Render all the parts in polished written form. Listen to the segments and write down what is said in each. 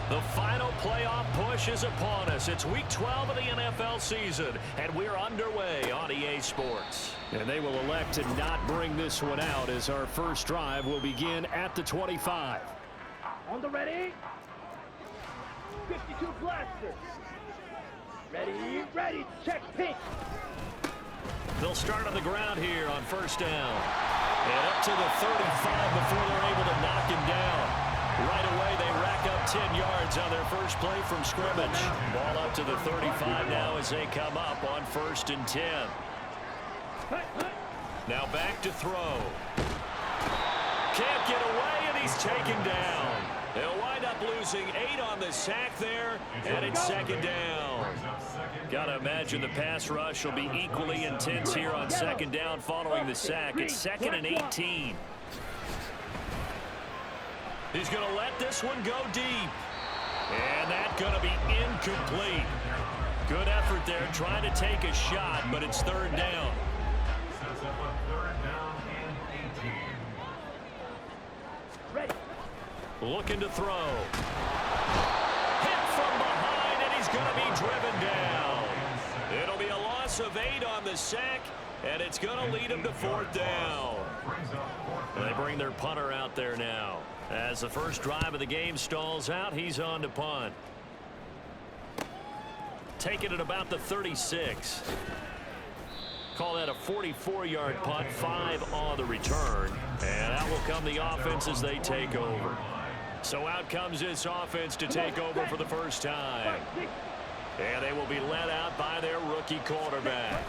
The final playoff push is upon us. It's week 12 of the NFL season, and we're underway on EA Sports. And they will elect to not bring this one out as our first drive will begin at the 25. On the ready. 52 blaster. Ready, check, pitch. They'll start on the ground here on first down. And up to the 35 before they're able to knock him down. Right away, they rack up 10 yards on their first play from scrimmage. Ball up to the 35 now as they come up on 1st and 10. Now back to throw. Can't get away, and he's taken down. They'll wind up losing 8 on the sack there, and it's 2nd down. Got to imagine the pass rush will be equally intense here on 2nd down following the sack. It's 2nd and 18. He's going to let this one go deep. And that's going to be incomplete. Good effort there trying to take a shot, but it's 3rd down. Sets up a 3rd down and 18. Ready. Looking to throw. Hit from behind, and he's going to be driven down. It'll be a loss of 8 on the sack, and it's going to lead him to 4th down. They bring their punter out there now. As the first drive of the game stalls out, he's on to punt. Taking it about the 36. Call that a 44-yard punt, 5 on the return. And out will come the offense as they take over. So out comes this offense to take over for the first time. And they will be led out by their rookie quarterback.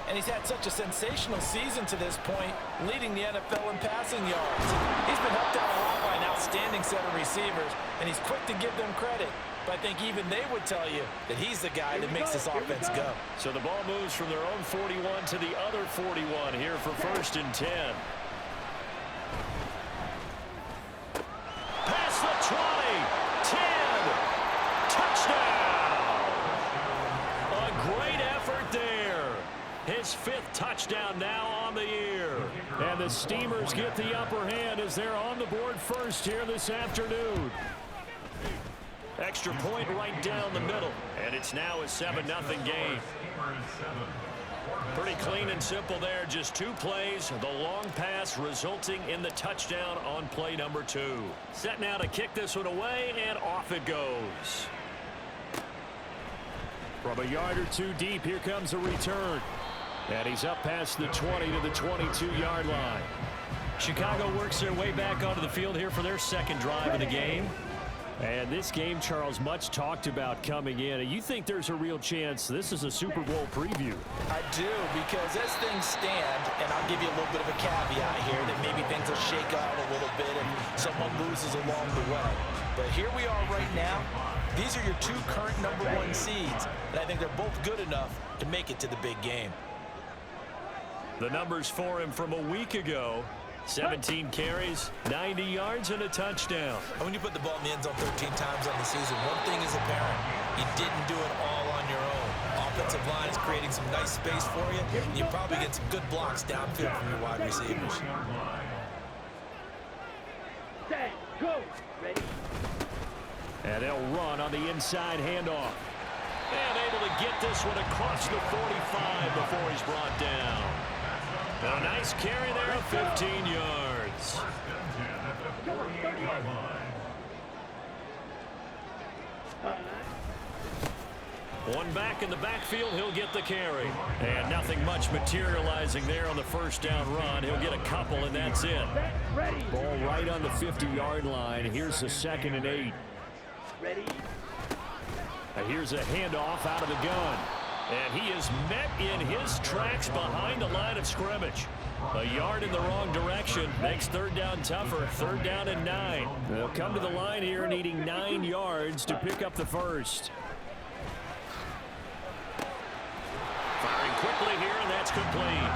And he's had such a sensational season to this point, leading the NFL in passing yards. He's been helped out a lot by an outstanding set of receivers, and he's quick to give them credit. But I think even they would tell you that he's the guy that makes this offense go. So the ball moves from their own 41 to the other 41 here for 1st and 10. Past the 20, 10, touchdown! A great effort there. His 5th touchdown now on the year. And the Steamers get the upper hand as they're on the board first here this afternoon. Extra point right down the middle. And it's now a 7-0 game. Pretty clean and simple there. Just 2 plays. The long pass resulting in the touchdown on play number 2. Set now to kick this one away, and off it goes. From a yard or 2 deep, here comes a return. And he's up past the 20 to the 22-yard line. Chicago works their way back onto the field here for their 2nd drive of the game. And this game, Charles, much talked about coming in. And you think there's a real chance this is a Super Bowl preview? I do, because as things stand, and I'll give you a little bit of a caveat here, that maybe things will shake out a little bit if someone loses along the way. But here we are right now. These are your 2 current number 1 seeds, and I think they're both good enough to make it to the big game. The numbers for him from a week ago: 17 carries, 90 yards, and a touchdown. And when you put the ball in the end zone 13 times on the season, one thing is apparent: you didn't do it all on your own. Offensive line is creating some nice space for you, and you probably get some good blocks downfield from your wide receivers. Set, go, ready. And they'll run on the inside handoff. And able to get this one across the 45 before he's brought down. And a nice carry there of 15 yards. One back in the backfield, he'll get the carry. And nothing much materializing there on the first down run. He'll get a couple, and that's it. Ball right on the 50-yard line. Here's the 2nd and 8. Ready. Here's a handoff out of the gun. And he is met in his tracks behind the line of scrimmage. A yard in the wrong direction makes 3rd down tougher. 3rd down and 9. They'll come to the line here needing 9 yards to pick up the first. Firing quickly here, and that's complete.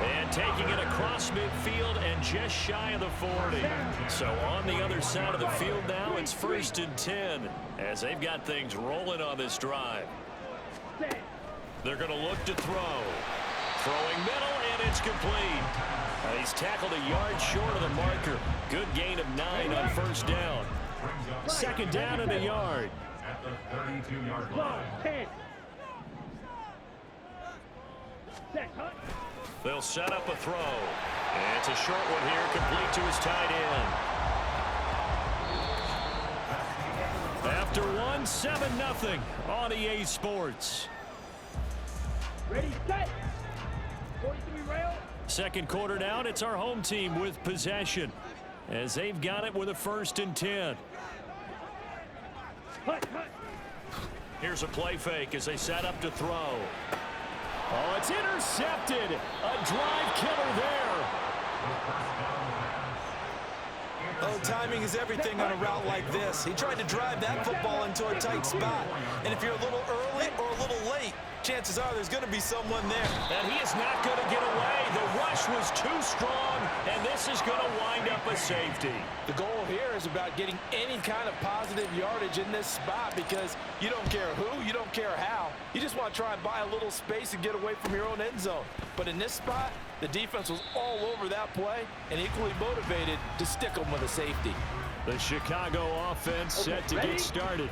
And taking it across midfield and just shy of the 40. So on the other side of the field now, it's 1st and 10 as they've got things rolling on this drive. They're going to look to throw. Throwing middle, and it's complete. He's tackled a yard short of the marker. Good gain of 9 on first down. Second down and a yard. At the 32-yard Long, line. 10. Set, hunt. They'll set up a throw. And it's a short one here, complete to his tight end. After one, 7-0 on EA Sports. Ready, set. 43 rail. Second quarter down, it's our home team with possession, as they've got it with a 1st and 10. Hunt, hunt. Here's a play fake as they set up to throw. Oh, it's intercepted. A drive killer there. Oh, timing is everything on a route like this. He tried to drive that football into a tight spot. And if you're a little early or a little late, chances are there's going to be someone there. And he is not going to get away. The rush was too strong, and this is going to wind up a safety. The goal here is about getting any kind of positive yardage in this spot, because you don't care who, you don't care how. You just want to try and buy a little space and get away from your own end zone. But in this spot, the defense was all over that play and equally motivated to stick them with a safety. The Chicago offense set to get started.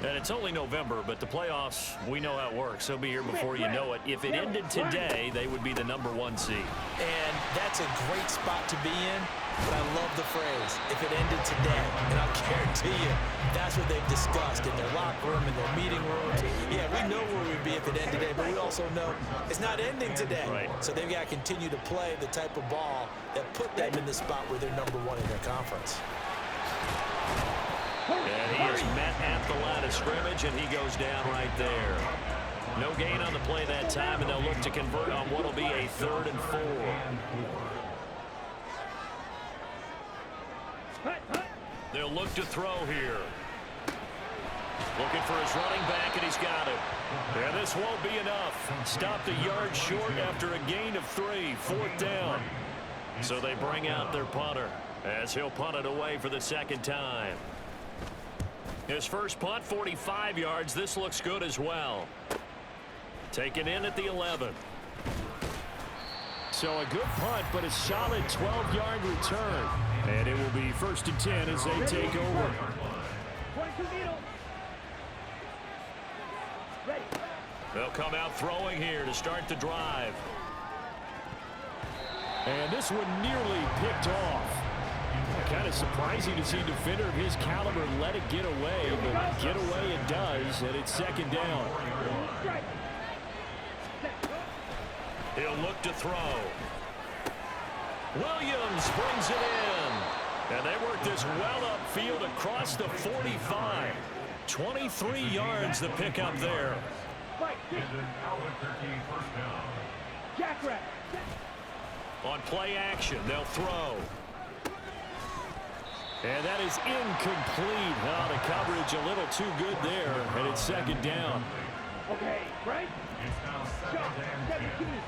And it's only November, but the playoffs, we know how it works. They'll be here before you know it. If it ended today, they would be the #1 seed. And that's a great spot to be in, but I love the phrase, if it ended today. And I'll guarantee you, that's what they've discussed in their locker room, in their meeting rooms. Yeah, we know where we'd be if it ended today, but we also know it's not ending today. Right. So they've got to continue to play the type of ball that put them in the spot where they're #1 in their conference. And he is met at the line of scrimmage, and he goes down right there. No gain on the play that time, and they'll look to convert on what will be a 3rd and 4. Hunt, hunt. They'll look to throw here. Looking for his running back, and he's got it. And this won't be enough. Stopped a yard short after a gain of 3. 4th down. So they bring out their punter as he'll punt it away for the 2nd time. His first punt, 45 yards. This looks good as well. Taken in at the 11. So a good punt, but a solid 12-yard return. And it will be 1st and 10 as they take over. 22 needle. Ready. They'll come out throwing here to start the drive. And this one nearly picked off. Kind of surprising to see a defender of his caliber let it get away, but get away it does, and it's 2nd down. Strike. Set, go. He'll look to throw. Williams brings it in. And they work this well upfield across the 45. 23 yards the pickup there. Fight, kick. Albuquerque, first down. Jackrabbit. On play action, they'll throw. And that is incomplete. Oh, the coverage a little too good there, and it's 2nd down. Okay, right. It's now Shot. 2nd and 10. 17.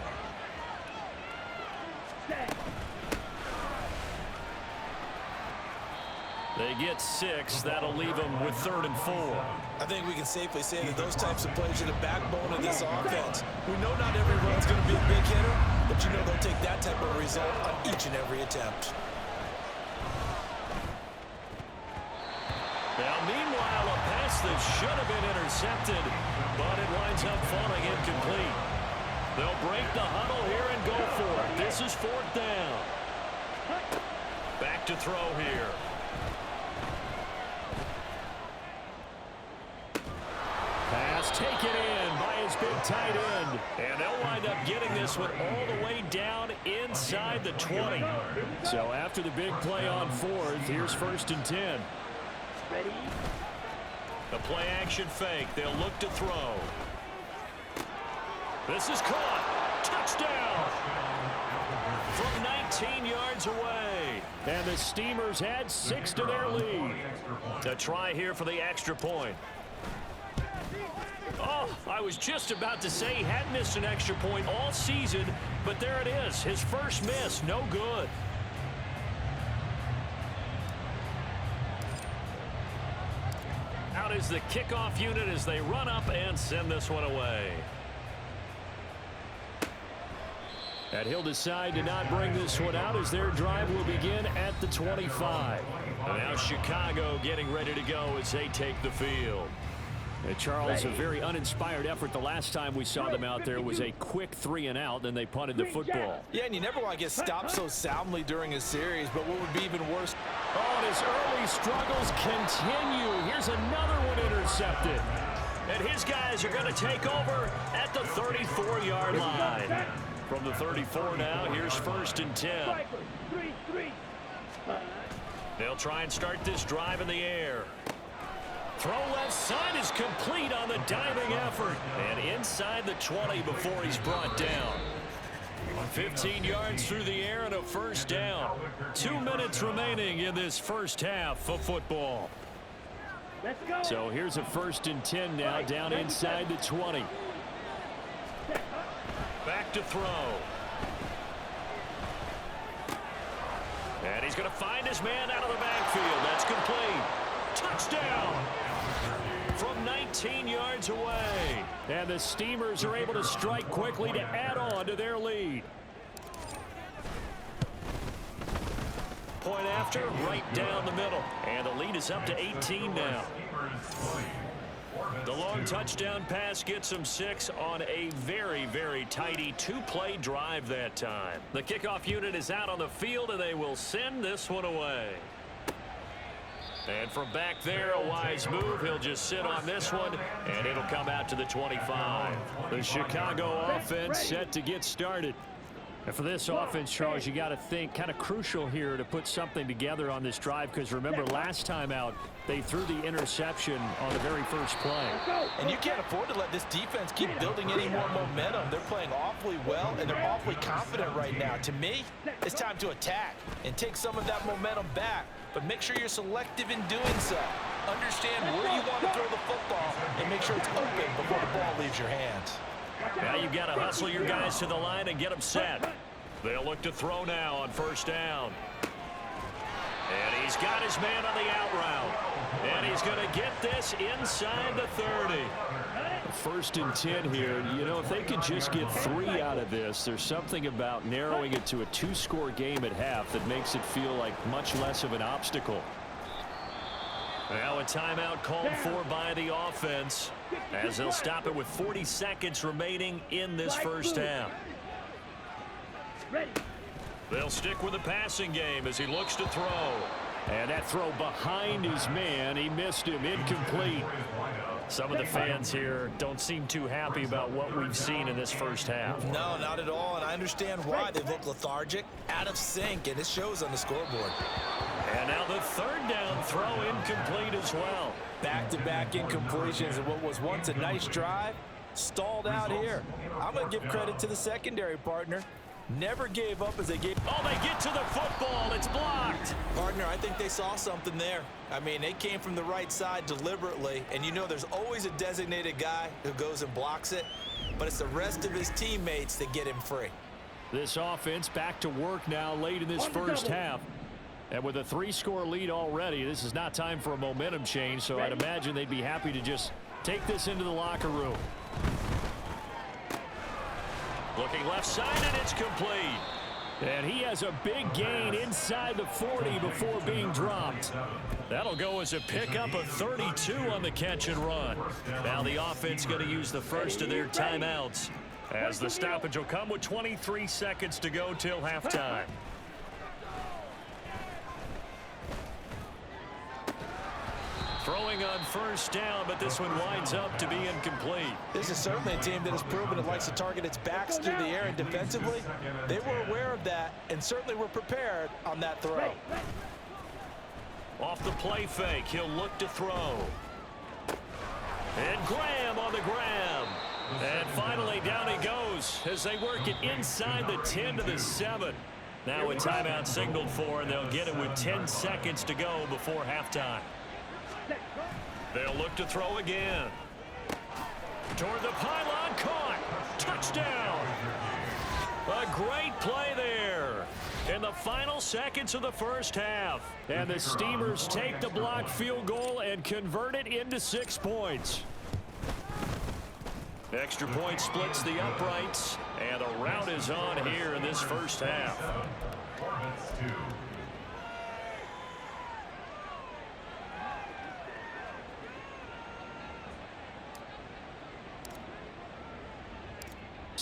Set. They get 6. That'll leave them with 3rd and 4. I think we can safely say that those types of plays are the backbone of this offense. We know not every run's going to be a big hitter, but you know they'll take that type of result on each and every attempt. Now, meanwhile, a pass that should have been intercepted, but it winds up falling incomplete. They'll break the huddle here and go for it. This is 4th down. Back to throw here. Pass taken in by his big tight end. And they'll wind up getting this one all the way down inside the 20. So after the big play on 4th, here's 1st and 10. Ready. The play action fake. They'll look to throw. This is caught. Touchdown. From 19 yards away. And the Steamers add 6 to their lead. To try here for the extra point. Oh, I was just about to say he hadn't missed an extra point all season, but there it is. His first miss, no good. Out is the kickoff unit as they run up and send this one away. And he'll decide to not bring this one out as their drive will begin at the 25. And now Chicago getting ready to go as they take the field. Charles, a very uninspired effort the last time we saw them out there was a quick 3-and-out, then they punted the football. Yeah, and you never want to get stopped so soundly during a series, but what would be even worse. Oh, and his early struggles continue. Here's another one intercepted. And his guys are going to take over at the 34-yard line. From the 34 now, here's 1st and 10. They'll try and start this drive in the air. Throw left side is complete on the diving effort. And inside the 20 before he's brought down. 15 yards through the air and a 1st down. 2 minutes remaining in this first half of football. Let's go. So here's a 1st and 10 now, down inside the 20. Back to throw. And he's going to find his man out of the backfield. That's complete. Touchdown. From 19 yards away. And the Steamers are able to strike quickly to add on to their lead. Point after, right down the middle. And the lead is up to 18 now. The long touchdown pass gets them 6 on a very, very tidy 2-play drive that time. The kickoff unit is out on the field, and they will send this one away. And from back there, a wise move. He'll just sit on this one, and it'll come out to the 25. The Chicago offense set to get started. And for this offense, Charles, you got to think kind of crucial here to put something together on this drive, because remember last time out, they threw the interception on the very first play. And you can't afford to let this defense keep building any more momentum. They're playing awfully well, and they're awfully confident right now. To me, it's time to attack and take some of that momentum back. But make sure you're selective in doing so. Understand where you want to throw the football and make sure it's open before the ball leaves your hands. Now you've got to hustle your guys to the line and get them set. They'll look to throw now on 1st down. And he's got his man on the out route. And he's going to get this inside the 30. 1st and 10 here. You know, if they could just get 3 out of this, there's something about narrowing it to a 2-score game at half that makes it feel like much less of an obstacle. Now a timeout called for by the offense, as they'll stop it with 40 seconds remaining in this first half. They'll stick with the passing game as he looks to throw. And that throw behind his man, he missed him, incomplete. Some of the fans here don't seem too happy about what we've seen in this first half. No, not at all, and I understand why. They look lethargic, out of sync, and it shows on the scoreboard. And now the 3rd down throw incomplete as well. Back-to-back incompletions, and what was once a nice drive stalled out here. I'm going to give credit to the secondary partner. Never gave up as they gave. Oh, they get to the football. It's blocked. Partner, I think they saw something there. I mean, they came from the right side deliberately, and you know there's always a designated guy who goes and blocks it, but it's the rest of his teammates that get him free. This offense back to work now late in this first half. And with a 3-score lead already, this is not time for a momentum change, so I'd imagine they'd be happy to just take this into the locker room. Looking left side, and it's complete. And he has a big gain inside the 40 before being dropped. That'll go as a pickup of 32 on the catch and run. Now the offense going to use the first of their timeouts, as the stoppage will come with 23 seconds to go till halftime. Throwing on 1st down, but this one winds up to be incomplete. This is certainly a team that has proven it likes to target its backs through the air, and defensively, they were aware of that and certainly were prepared on that throw. Off the play fake, he'll look to throw. And Graham on the grab. And finally down he goes as they work it inside the 10 to the 7. Now a timeout signaled for, and they'll get it with 10 seconds to go before halftime. They'll look to throw again. Toward the pylon, caught. Touchdown. A great play there in the final seconds of the first half. And the Steamers take the blocked field goal and convert it into 6 points. Extra point splits the uprights, and the rout is on here in this first half.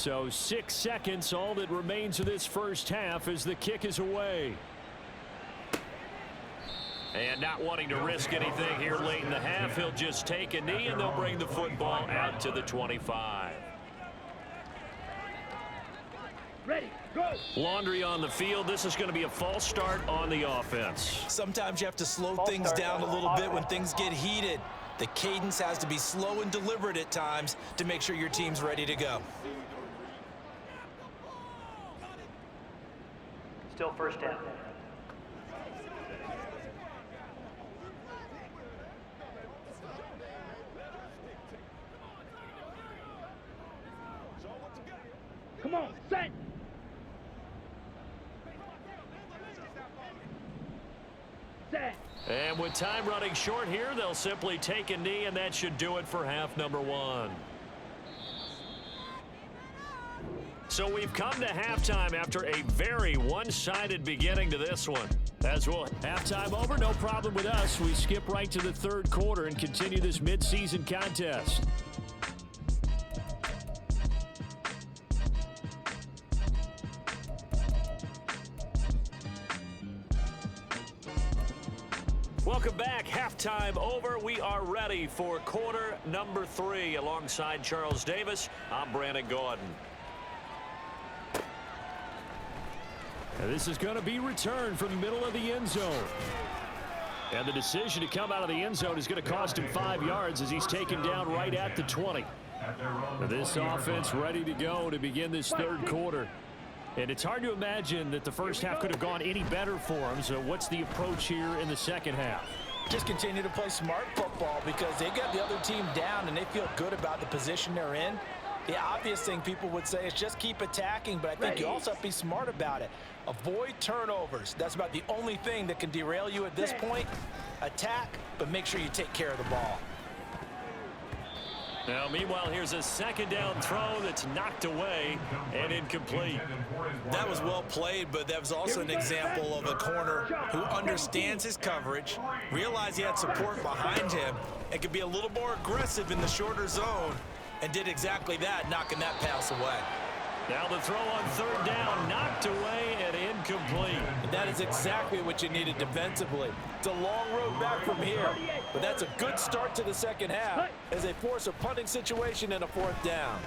So 6 seconds, all that remains of this first half as the kick is away. And not wanting to risk anything here late in the half, he'll just take a knee, and they'll bring the football out to the 25. Ready, go. Laundry on the field. This is going to be a false start on the offense. Sometimes you have to slow things down a little bit when things get heated. The cadence has to be slow and deliberate at times to make sure your team's ready to go. Still first down. Come on, set. Set. And with time running short here, they'll simply take a knee, and that should do it for half number 1. So we've come to halftime after a very one-sided beginning to this one. As well, halftime over, no problem with us. We skip right to the third quarter and continue this midseason contest. welcome back. Halftime over. We are ready for quarter number 3. Alongside Charles Davis, I'm Brandon Gordon. And this is going to be returned from the middle of the end zone. And the decision to come out of the end zone is going to cost him 5 yards as he's taken down right at the 20. This offense ready to go to begin this third quarter. And it's hard to imagine that the first half could have gone any better for him. So what's the approach here in the second half? Just continue to play smart football because they got the other team down and they feel good about the position they're in. The obvious thing people would say is just keep attacking, but I think you also have to be smart about it. Avoid turnovers. That's about the only thing that can derail you at this point. Attack, but make sure you take care of the ball. Now, meanwhile, here's a second down throw that's knocked away and incomplete. That was well played, but that was also an example of a corner who understands his coverage, realized he had support behind him, and could be a little more aggressive in the shorter zone, and did exactly that, knocking that pass away. Now the throw on third down, knocked away and incomplete. And that is exactly what you needed defensively. It's a long road back from here, but that's a good start to the second half as they force a punting situation and a fourth down.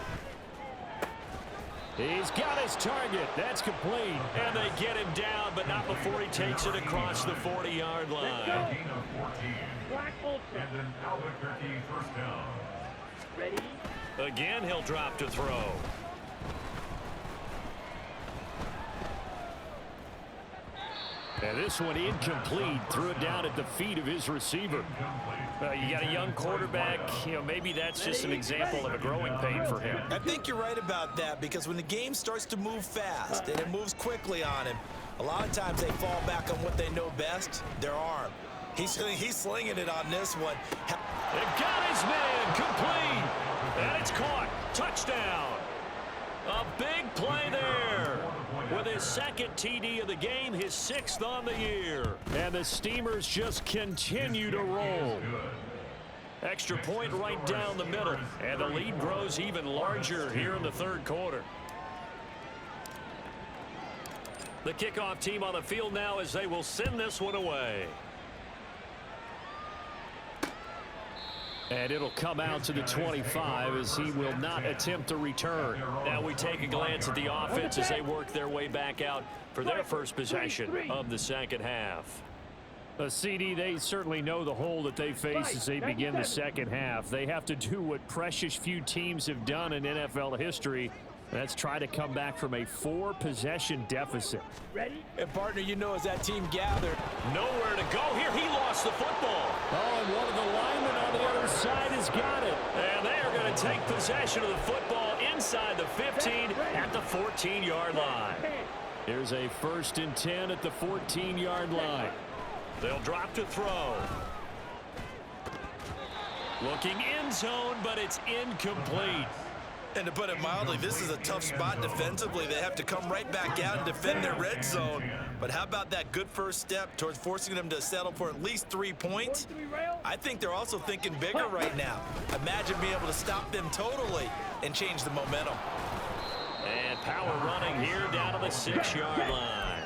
He's got his target. That's complete. And they get him down, but not before he takes it across the 40-yard line. Ready? Again, he'll drop to throw. And this one incomplete. Threw it down at the feet of his receiver. You got a young quarterback. Maybe that's just an example of a growing pain for him. I think you're right about that because when the game starts to move fast and it moves quickly on him, a lot of times they fall back on what they know best, their arm. He's slinging it on this one. They've got his man complete. And it's caught. Touchdown. A big play there. With his second TD of the game, his 6th on the year. And the Steamers just continue to roll. Extra point right down the middle. And the lead grows even larger here in the third quarter. The kickoff team on the field now as they will send this one away. And it'll come out to the 25 as he will not attempt to return. Now we take a glance at the offense as they work their way back out for their first possession of the second half. CD, they certainly know the hole that they face as they begin the second half. They have to do what precious few teams have done in NFL history. That's try to come back from a 4-possession deficit. Ready? And partner, you know, as that team gathered. Nowhere to go here. He lost the football. Oh, and one of the linemen on the other side has got it. And they are going to take possession of the football inside the 15 at the 14-yard line. Here's a 1st and 10 at the 14-yard line. They'll drop to throw. Looking end zone, but it's incomplete. And to put it mildly, this is a tough spot defensively. They have to come right back out and defend their red zone. But how about that good first step towards forcing them to settle for at least 3 points? I think they're also thinking bigger right now. Imagine being able to stop them totally and change the momentum. And power running here down to the 6-yard line.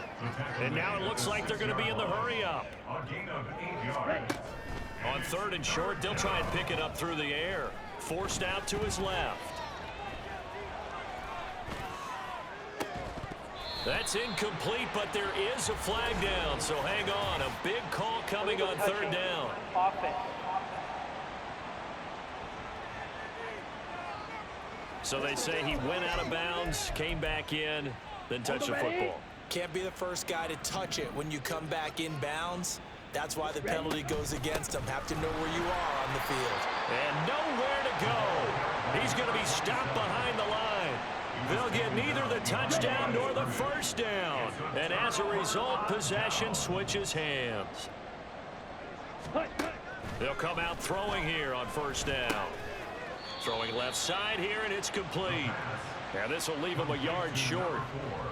And now it looks like they're going to be in the hurry up. A gain of 8 yards. On 3rd and short, they'll try and pick it up through the air. Forced out to his left. That's incomplete, but there is a flag down, so hang on. A big call coming on 3rd down. Offense. So they say he went out of bounds, came back in, then touched the football. Can't be the first guy to touch it when you come back in bounds. That's why the penalty goes against him. Have to know where you are on the field. And nowhere to go. He's going to be stopped behind the line. They'll get neither the touchdown nor the first down. And as a result, possession switches hands. They'll come out throwing here on 1st down. Throwing left side here, and it's complete. Now this will leave him a yard short.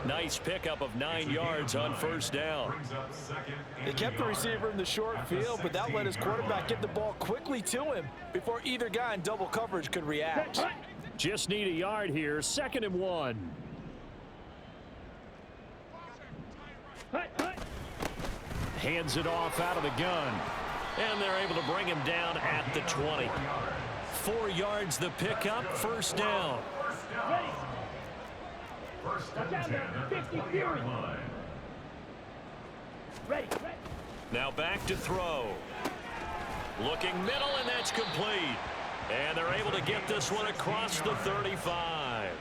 Nice pickup of 9 yards on 1st down. They kept the receiver in the short field, but that let his quarterback get the ball quickly to him before either guy in double coverage could react. Just need a yard here. 2nd and 1. Hands it off out of the gun. And they're able to bring him down at the 20. 4 yards the pickup, 1st down. Now back to throw. Looking middle, and that's complete. And they're able to get this one across the 35.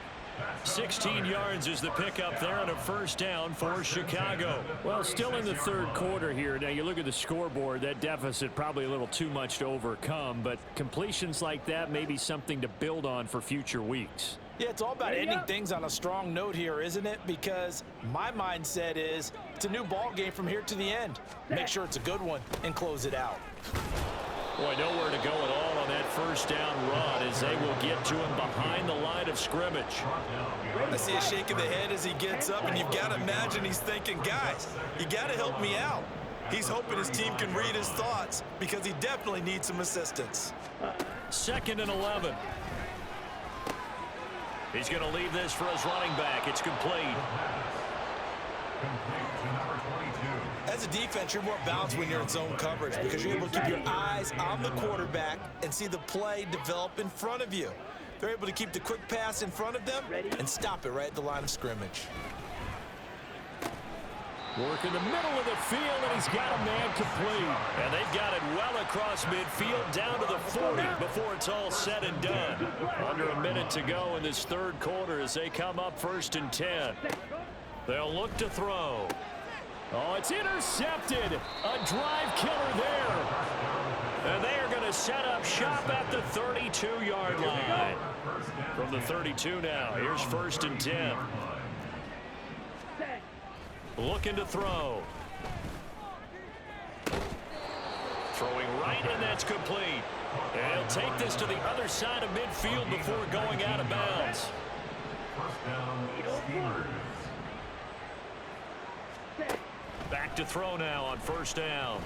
16 yards is the pickup there on a 1st down for Chicago. Well, still in the 3rd quarter here. Now you look at the scoreboard, that deficit probably a little too much to overcome, but completions like that may be something to build on for future weeks. Yeah, it's all about ending things on a strong note here, isn't it? Because my mindset is it's a new ball game from here to the end. Make sure it's a good one and close it out. Boy, nowhere to go at all on that 1st down run as they will get to him behind the line of scrimmage. I see a shake of the head as he gets up, and you've got to imagine he's thinking, guys, you got to help me out. He's hoping his team can read his thoughts because he definitely needs some assistance. 2nd and 11. He's going to leave this for his running back. It's complete. As a defense, you're more balanced when you're in zone coverage because you're able to keep your eyes on the quarterback and see the play develop in front of you. They're able to keep the quick pass in front of them and stop it right at the line of scrimmage. Work in the middle of the field, and he's got a man complete. And they've got it well across midfield down to the 40 before it's all said and done. Under a minute to go in this 3rd quarter as they come up 1st and 10. They'll look to throw. Oh, it's intercepted. A drive killer there. And they are going to set up shop at the 32-yard line. From the 32 now, here's 1st and 10. Looking to throw. Throwing right, and that's complete. And he'll take this to the other side of midfield before going out of bounds. Back to throw now on 1st down.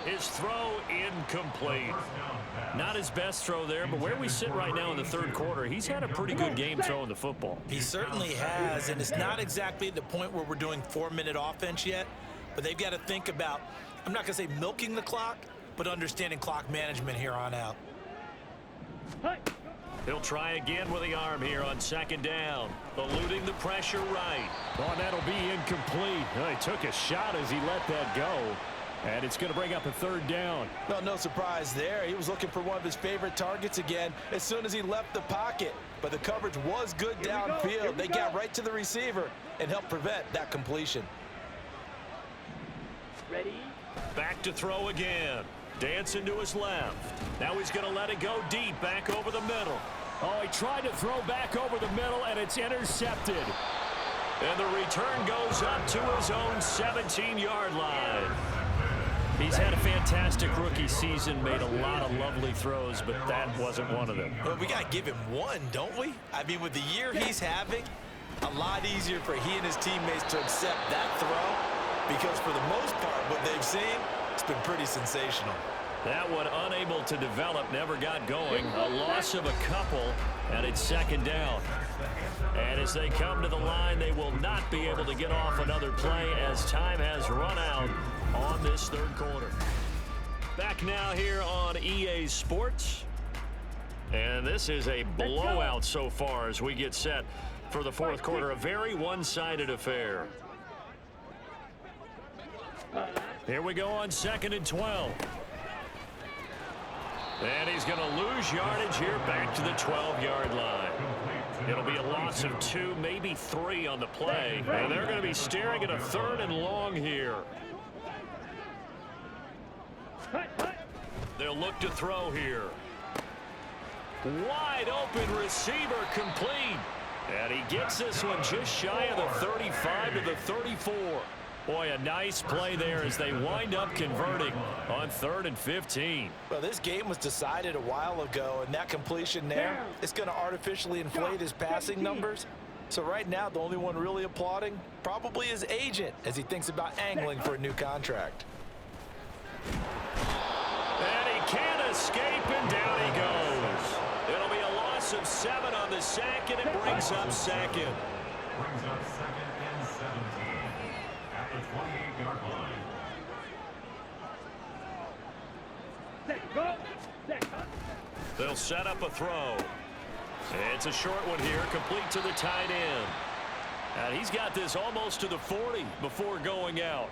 His throw incomplete. Not his best throw there, but where we sit right now in the 3rd quarter, he's had a pretty good game throwing the football. He certainly has, and it's not exactly at the point where we're doing 4-minute offense yet, but they've got to think about, I'm not going to say milking the clock, but understanding clock management here on out. He'll try again with the arm here on 2nd down. Eluding the pressure right. Oh, that'll be incomplete. Oh, he took a shot as he let that go. And it's going to bring up a 3rd down. Well, no surprise there. He was looking for one of his favorite targets again as soon as he left the pocket. But the coverage was good downfield. They got right to the receiver and helped prevent that completion. Ready? Back to throw again. Dancing to his left. Now he's going to let it go deep back over the middle. Oh, he tried to throw back over the middle, and it's intercepted. And the return goes up to his own 17-yard line. He's had a fantastic rookie season, made a lot of lovely throws, but that wasn't one of them. Well, we got to give him one, don't we? I mean, with the year he's having, a lot easier for he and his teammates to accept that throw because for the most part, what they've seen, it's been pretty sensational. That one unable to develop, never got going. A loss of a couple, and it's second down. And as they come to the line, they will not be able to get off another play as time has run out on this third quarter. Back now here on EA Sports. And this is a blowout so far as we get set for the fourth quarter. A very one-sided affair. Here we go on 2nd and 12. And he's going to lose yardage here back to the 12-yard line. It'll be a loss of 2, maybe 3 on the play. And they're going to be staring at a 3rd and long here. They'll look to throw here. Wide open receiver complete. And he gets this one just shy of the 35 to the 34. Boy, a nice play there as they wind up converting on 3rd and 15. Well, this game was decided a while ago, and that completion there is going to artificially inflate his passing numbers. So right now, the only one really applauding probably his agent as he thinks about angling for a new contract. And he can't escape, and down he goes. It'll be a loss of 7 on the sack, and it brings up 2nd. Brings up 2nd and 17 at the 28-yard line. They'll set up a throw. It's a short one here, complete to the tight end. And he's got this almost to the 40 before going out.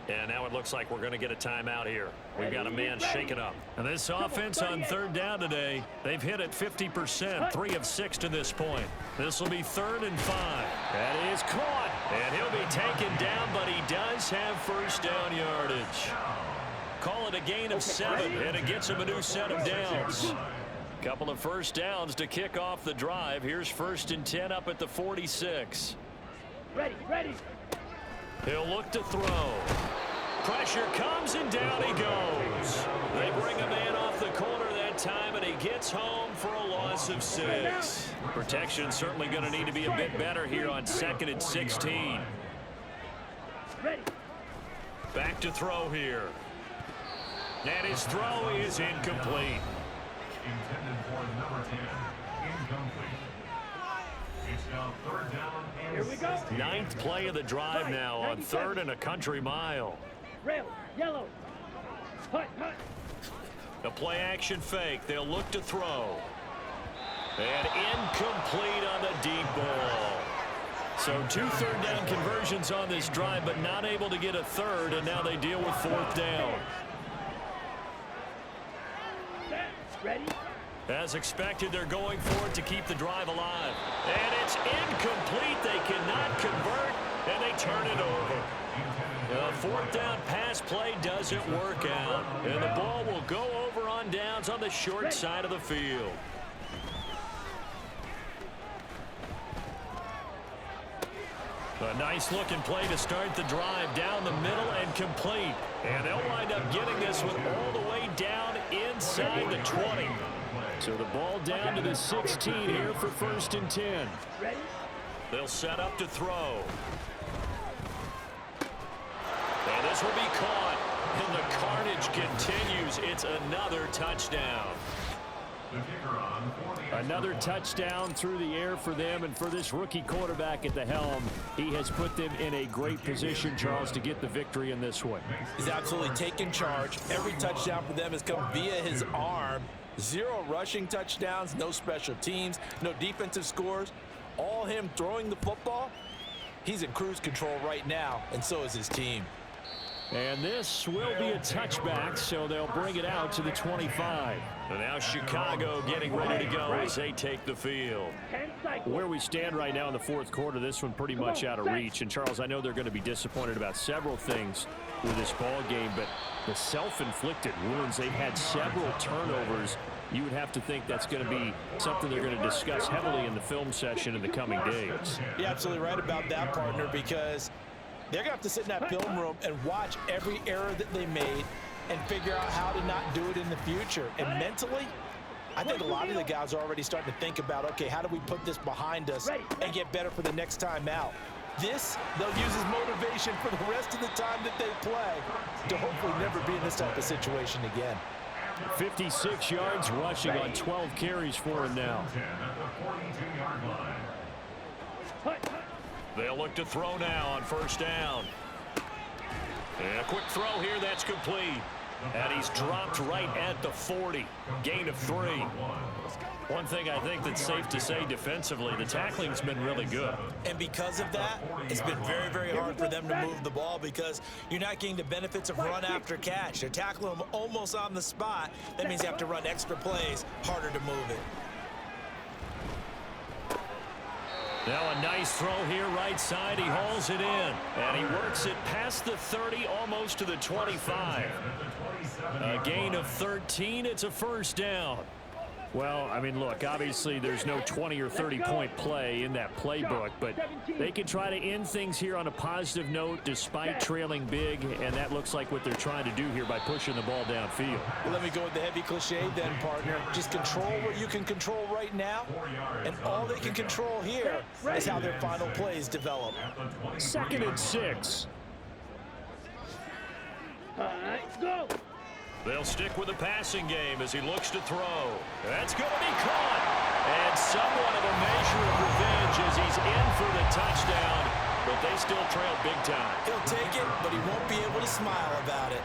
And now it looks like we're going to get a timeout here. We've got a man shaken up. And this offense on 3rd down today, they've hit it 50%, 3 of 6 to this point. This will be 3rd and 5. That is caught. And he'll be taken down, but he does have 1st down yardage. Call it a gain of 7, and it gets him a new set of downs. Couple of 1st downs to kick off the drive. Here's 1st and 10 up at the 46. Ready. He'll look to throw. Pressure comes, and down he goes. They bring a man off the corner that time, and he gets home for a loss of 6. Protection certainly going to need to be a bit better here on 2nd and 16. Back to throw here. And his throw is incomplete. Intended for number 10. Incomplete. It's now 3rd down and 16. 9th play of the drive now on 3rd and a country mile. Rail, yellow. Hut. The play action fake. They'll look to throw. And incomplete on the deep ball. So 2 3rd down conversions on this drive, but not able to get a 3rd, and now they deal with 4th down. Ready. As expected, they're going for it to keep the drive alive. And it's incomplete. They cannot convert, and they turn it over. The 4th down pass play doesn't work out. And the ball will go over on downs on the short side of the field. A nice looking play to start the drive down the middle and complete. And they'll wind up getting this one all the way down inside the 20. So the ball down to the 16 here for 1st and 10. They'll set up to throw. And this will be caught. And the carnage continues. It's another touchdown. Another touchdown through the air for them, and for this rookie quarterback at the helm, he has put them in a great position, Charles, to get the victory in this one. He's absolutely taken charge. Every touchdown for them has come via his arm. 0 rushing touchdowns, no special teams, no defensive scores. All him throwing the football. He's in cruise control right now, and so is his team. And this will be a touchback, so they'll bring it out to the 25. And now Chicago getting ready to go as they take the field. Where we stand right now in the 4th quarter, this one pretty much out of reach. And, Charles, I know they're going to be disappointed about several things with this ball game, but the self-inflicted wounds, they've had several turnovers. You would have to think that's going to be something they're going to discuss heavily in the film session in the coming days. You're absolutely right about that, partner, because they're going to have to sit in that film room and watch every error that they made and figure out how to not do it in the future. And mentally, I think a lot of the guys are already starting to think about, okay, how do we put this behind us and get better for the next time out? This, they'll use as motivation for the rest of the time that they play to hopefully never be in this type of situation again. 56 yards rushing on 12 carries for him now. 10 at the 42-yard line. Hut. They'll look to throw now on first down. And a quick throw here, that's complete. And he's dropped right at the 40. Gain of 3. One thing I think that's safe to say defensively, the tackling's been really good. And because of that, it's been very, very hard for them to move the ball because you're not getting the benefits of run after catch. They're tackling them almost on the spot. That means you have to run extra plays, harder to move it. Now a nice throw here right side. He hauls it in. And he works it past the 30, almost to the 25. A gain of 13. It's a first down. Well, I mean, look, obviously there's no 20 or 30-point play in that playbook, but they can try to end things here on a positive note despite trailing big, and that looks like what they're trying to do here by pushing the ball downfield. Well, let me go with the heavy cliche then, partner. Just control what you can control right now, and all they can control here is how their final plays develop. 2nd and 6. All right, go. They'll stick with the passing game as he looks to throw. That's going to be caught. And somewhat of a measure of revenge as he's in for the touchdown. But they still trail big time. He'll take it, but he won't be able to smile about it.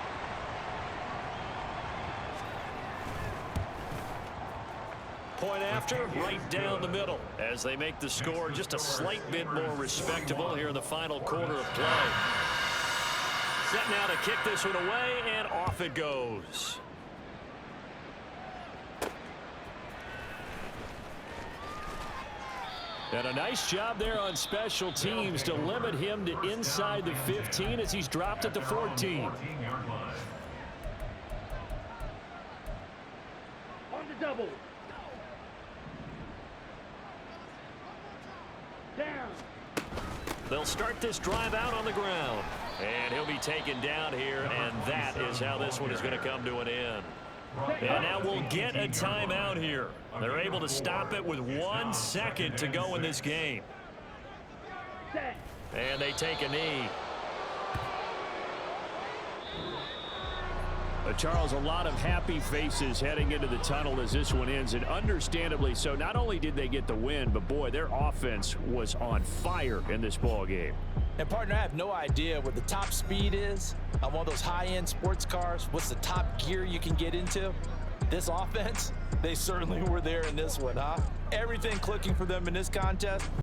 Point after, right down the middle. As they make the score just a slight bit more respectable here in the final quarter of play. Set now to kick this one away, and off it goes. And a nice job there on special teams to limit him to inside the 15 as he's dropped at the 14. On the double. Down. They'll start this drive out on the ground. And he'll be taken down here, and that is how this one is going to come to an end. And now we'll get a timeout here. They're able to stop it with 1 second to go in this game. And they take a knee. Charles, a lot of happy faces heading into the tunnel as this one ends, and understandably so. Not only did they get the win, but boy, their offense was on fire in this ball game. And partner, I have no idea what the top speed is on one of those high-end sports cars. What's the top gear you can get into? This offense, they certainly were there in this one, huh? Everything clicking for them in this contest.